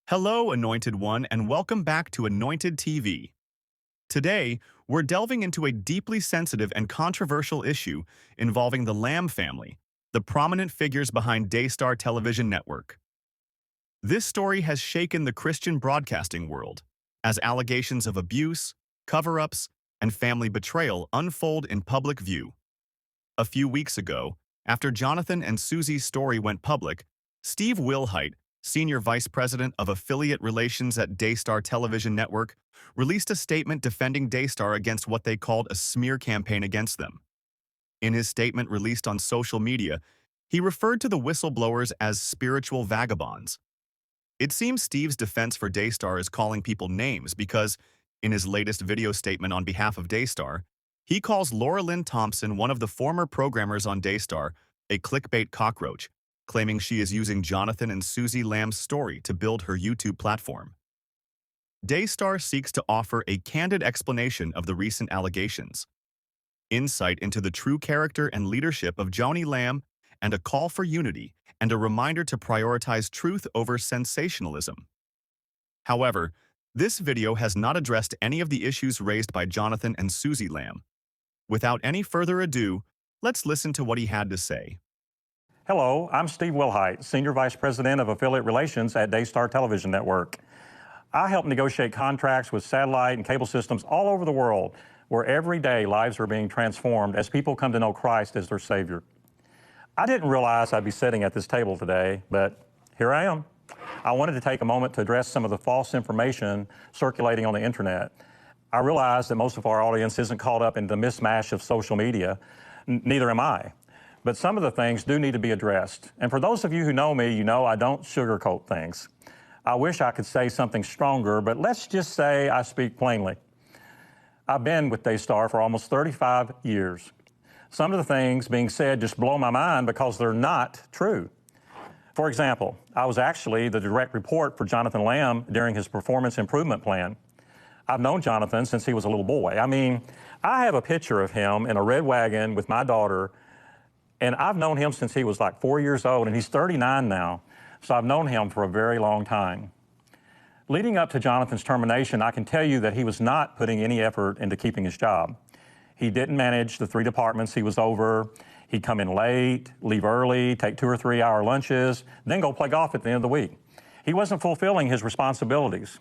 Hello, Anointed One, and welcome back to Anointed TV. Today, we're delving into a deeply sensitive and controversial issue involving the Lamb family, the prominent figures behind Daystar television network. This story has shaken the Christian broadcasting world, as allegations of abuse, cover-ups, and family betrayal unfold in public view. A few weeks ago, after Jonathan and Susie's story went public, Steve Wilhite, Senior Vice President of Affiliate Relations at Daystar Television Network, released a statement defending Daystar against what they called a smear campaign against them. In his statement released on social media, he referred to the whistleblowers as spiritual vagabonds. It seems Steve's defense for Daystar is calling people names because, in his latest video statement on behalf of Daystar, he calls Laura Lynn Thompson, one of the former programmers on Daystar, a clickbait cockroach, claiming she is using Jonathan and Susie Lamb's story to build her YouTube platform. Daystar seeks to offer a candid explanation of the recent allegations, insight into the true character and leadership of Joni Lamb, and a call for unity and a reminder to prioritize truth over sensationalism. However, this video has not addressed any of the issues raised by Jonathan and Susie Lamb. Without any further ado, let's listen to what he had to say. Hello, I'm Steve Wilhite, Senior Vice President of Affiliate Relations at Daystar Television Network. I help negotiate contracts with satellite and cable systems all over the world, where every day lives are being transformed as people come to know Christ as their Savior. I didn't realize I'd be sitting at this table today, but here I am. I wanted to take a moment to address some of the false information circulating on the internet. I realize that most of our audience isn't caught up in the mismatch of social media, neither am I. But some of the things do need to be addressed. And for those of you who know me, you know I don't sugarcoat things. I wish I could say something stronger, but let's just say I speak plainly. I've been with Daystar for almost 35 years. Some of the things being said just blow my mind because they're not true. For example, I was actually the direct report for Jonathan Lamb during his performance improvement plan. I've known Jonathan since he was a little boy. I mean, I have a picture of him in a red wagon with my daughter, and I've known him since he was like 4 years old, and he's 39 now, so I've known him for a very long time. Leading up to Jonathan's termination, I can tell you that he was not putting any effort into keeping his job. He didn't manage the 3 departments he was over. He'd come in late, leave early, take 2 or 3 hour lunches, then go play golf at the end of the week. He wasn't fulfilling his responsibilities.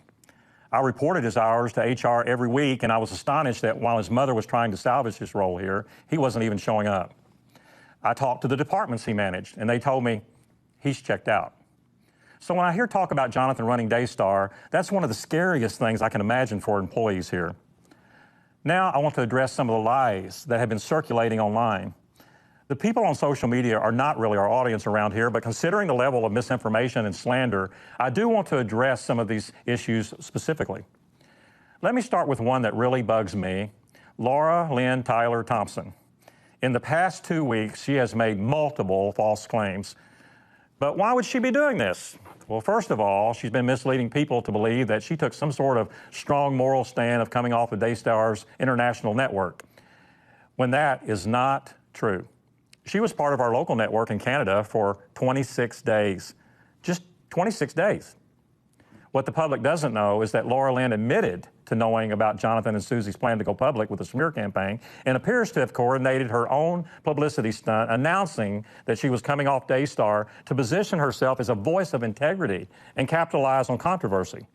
I reported his hours to HR every week, and I was astonished that while his mother was trying to salvage his role here, he wasn't even showing up. I talked to the departments he managed, and they told me he's checked out. So when I hear talk about Jonathan running Daystar, that's one of the scariest things I can imagine for employees here. Now I want to address some of the lies that have been circulating online. The people on social media are not really our audience around here, but considering the level of misinformation and slander, I do want to address some of these issues specifically. Let me start with one that really bugs me, Laura Lynn Tyler Thompson. In the past 2 weeks, she has made multiple false claims. But why would she be doing this? Well, first of all, she's been misleading people to believe that she took some sort of strong moral stand of coming off of Daystar's international network, when that is not true. She was part of our local network in Canada for 26 days, just 26 days. What the public doesn't know is that Laura Lynn admitted to knowing about Jonathan and Susie's plan to go public with a smear campaign and appears to have coordinated her own publicity stunt announcing that she was coming off Daystar to position herself as a voice of integrity and capitalize on controversy.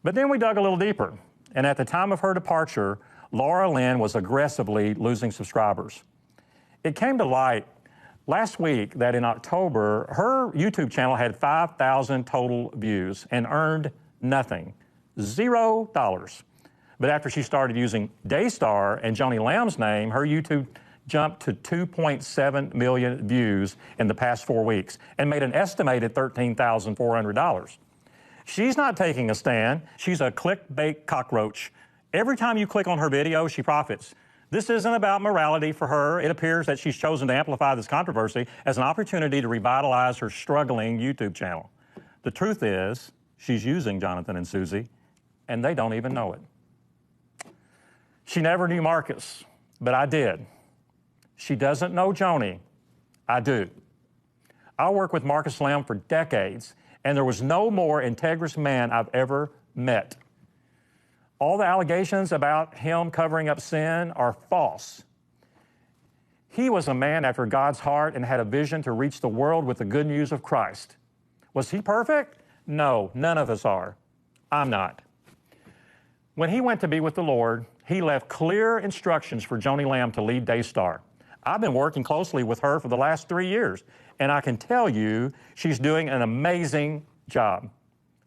But then we dug a little deeper, and at the time of her departure, Laura Lynn was aggressively losing subscribers. It came to light last week that in October, her YouTube channel had 5,000 total views and earned nothing, $0. But after she started using Daystar and Joni Lamb's name, her YouTube jumped to 2.7 million views in the past 4 weeks and made an estimated $13,400. She's not taking a stand. She's a clickbait cockroach. Every time you click on her video, she profits. This isn't about morality for her. It appears that she's chosen to amplify this controversy as an opportunity to revitalize her struggling YouTube channel. The truth is, she's using Jonathan and Susie, and they don't even know it. She never knew Marcus, but I did. She doesn't know Joni. I do. I worked with Marcus Lamb for decades, and there was no more integrous man I've ever met. All the allegations about him covering up sin are false. He was a man after God's heart and had a vision to reach the world with the good news of Christ. Was he perfect? No, none of us are. I'm not. When he went to be with the Lord, he left clear instructions for Joni Lamb to lead Daystar. I've been working closely with her for the last 3 years, and I can tell you she's doing an amazing job.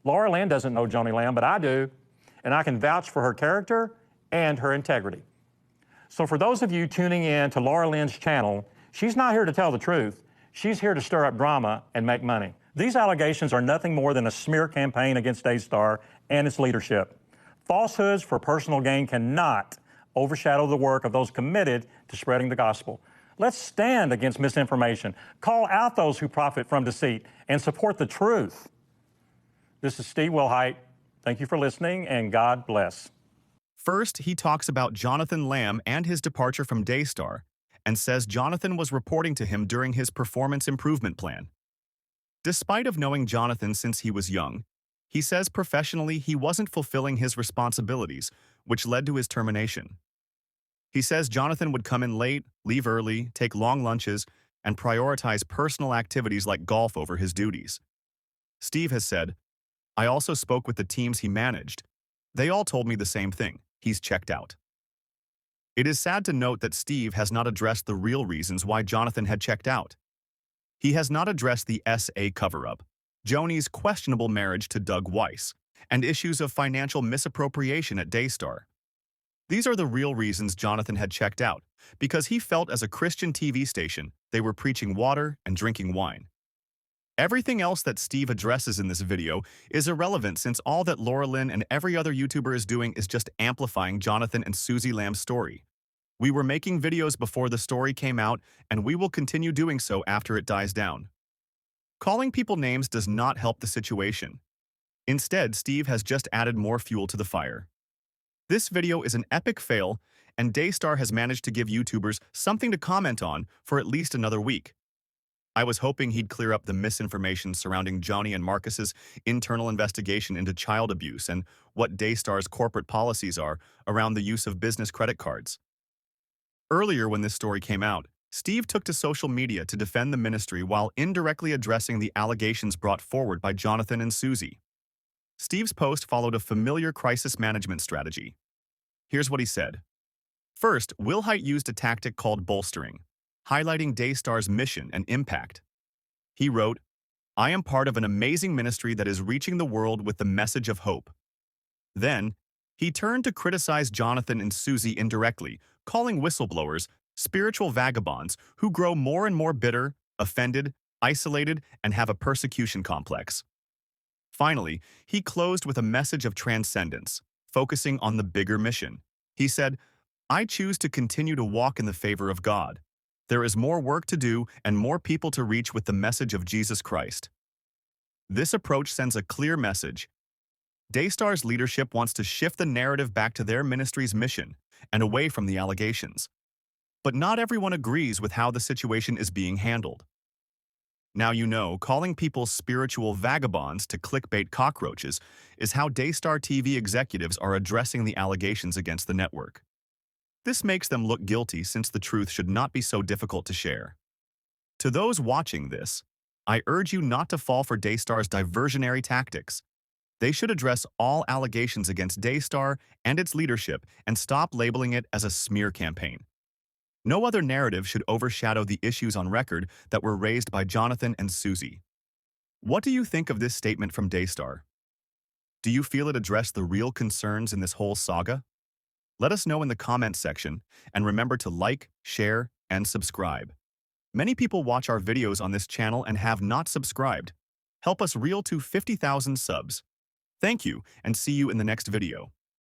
Laura Lynn doesn't know Joni Lamb, but I do, and I can vouch for her character and her integrity. So for those of you tuning in to Laura Lynn's channel, she's not here to tell the truth. She's here to stir up drama and make money. These allegations are nothing more than a smear campaign against Daystar and its leadership. Falsehoods for personal gain cannot overshadow the work of those committed to spreading the gospel. Let's stand against misinformation, call out those who profit from deceit, and support the truth. This is Steve Wilhite. Thank you for listening, and God bless. First, he talks about Jonathan Lamb and his departure from Daystar, and says Jonathan was reporting to him during his performance improvement plan. Despite of knowing Jonathan since he was young, he says professionally he wasn't fulfilling his responsibilities, which led to his termination. He says Jonathan would come in late, leave early, take long lunches, and prioritize personal activities like golf over his duties. Steve has said, "I also spoke with the teams he managed. They all told me the same thing. He's checked out." It is sad to note that Steve has not addressed the real reasons why Jonathan had checked out. He has not addressed the SA cover-up, Joni's questionable marriage to Doug Weiss, and issues of financial misappropriation at Daystar. These are the real reasons Jonathan had checked out, because he felt as a Christian TV station they were preaching water and drinking wine. Everything else that Steve addresses in this video is irrelevant since all that Laura Lynn and every other YouTuber is doing is just amplifying Jonathan and Susie Lamb's story. We were making videos before the story came out, and we will continue doing so after it dies down. Calling people names does not help the situation. Instead, Steve has just added more fuel to the fire. This video is an epic fail, and Daystar has managed to give YouTubers something to comment on for at least another week. I was hoping he'd clear up the misinformation surrounding Joni and Marcus's internal investigation into child abuse and what Daystar's corporate policies are around the use of business credit cards. Earlier when this story came out, Steve took to social media to defend the ministry while indirectly addressing the allegations brought forward by Jonathan and Susie. Steve's post followed a familiar crisis management strategy. Here's what he said. First, Wilhite used a tactic called bolstering, highlighting Daystar's mission and impact. He wrote, "I am part of an amazing ministry that is reaching the world with the message of hope." Then, he turned to criticize Jonathan and Susie indirectly, calling whistleblowers spiritual vagabonds who grow more and more bitter, offended, isolated, and have a persecution complex. Finally, he closed with a message of transcendence, focusing on the bigger mission. He said, "I choose to continue to walk in the favor of God. There is more work to do and more people to reach with the message of Jesus Christ." This approach sends a clear message. Daystar's leadership wants to shift the narrative back to their ministry's mission and away from the allegations. But not everyone agrees with how the situation is being handled. Now you know, calling people spiritual vagabonds to clickbait cockroaches is how Daystar TV executives are addressing the allegations against the network. This makes them look guilty since the truth should not be so difficult to share. To those watching this, I urge you not to fall for Daystar's diversionary tactics. They should address all allegations against Daystar and its leadership and stop labeling it as a smear campaign. No other narrative should overshadow the issues on record that were raised by Jonathan and Susie. What do you think of this statement from Daystar? Do you feel it addressed the real concerns in this whole saga? Let us know in the comments section, and remember to like, share, and subscribe. Many people watch our videos on this channel and have not subscribed. Help us reel to 50,000 subs. Thank you, and see you in the next video.